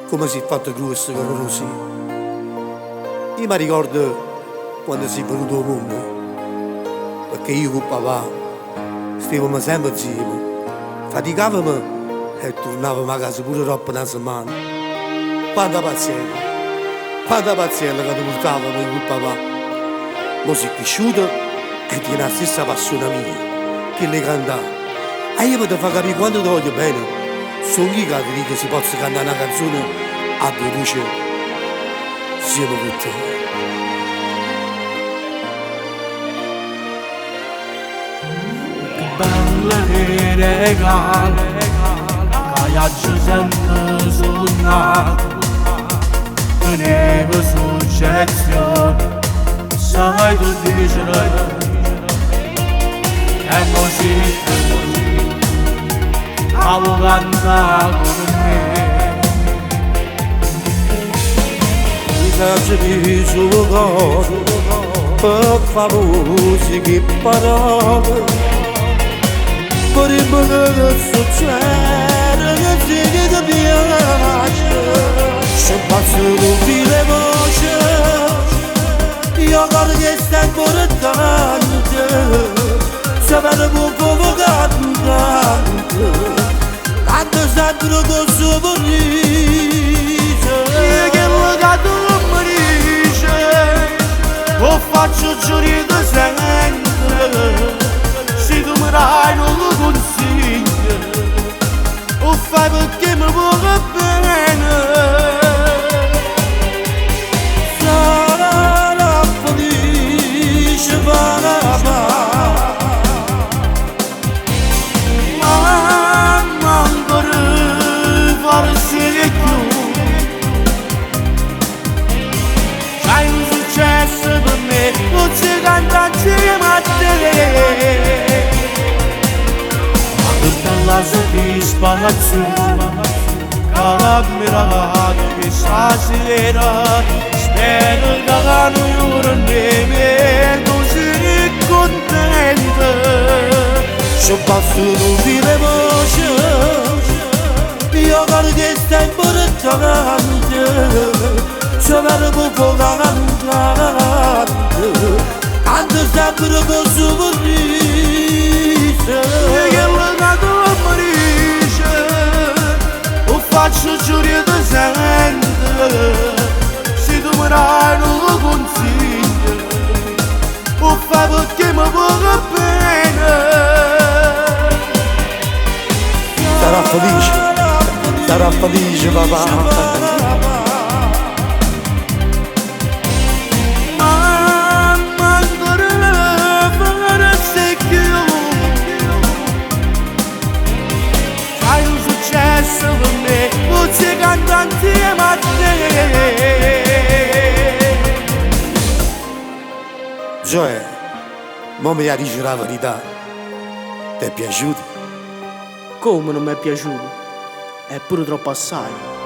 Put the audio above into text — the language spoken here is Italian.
come si è fatto grosso che non lo si. Io mi ricordo quando si è venuto al mondo, perché io con papà stavamo sempre insieme, faticavamo e tornavamo a casa pure troppo una settimana. Quanta pazienza che ti portavamo io con papà. Ma si è cresciuto e tiene la stessa passione mia, che le cantava. E io ti fa capire quanto ti voglio bene. Sono io che ti dico che si possa cantare una canzone a due voci siamo con te. Belle regale, caiaccio sempre suonato, tenevo successione, sai tu dicerai, e così, avevo cantato con me. Mi suo cuore, per favore si che parole, per il mondo che succede, che si che ti piace, se passo l'ufile voce, io guardo che stai ancora tanto, se vede poco cantante, tanto sempre con suo sorriso, Che legato mi dice, lo faccio giuri da sempre, se tu mi dai non lo consiglio, lo fai perché mi vuole bene. sarà felice papà. Mamma ancora forse di più, c'hai un successo per me, non si canta insieme a te. Ma tutta la soddisfazione che la mirata che stasera, spero che non ne tu sei contenta. Se passo l'ufile voce, io guardo che stai importante, se vede poco cantante, tanto sempre con suo sorriso. Che legato mi dice, lo faccio giuri da sempre, se tu mi dai non lo consiglio, lo fai perché mi vuole bene. Sarà felice papà. Mamma ancora forse più, hai un successo per me, non si canta insieme a te. Gioè, mo mi dici la verità, ti è piaciuto? Come non mi è piaciuto? È pure troppo assai.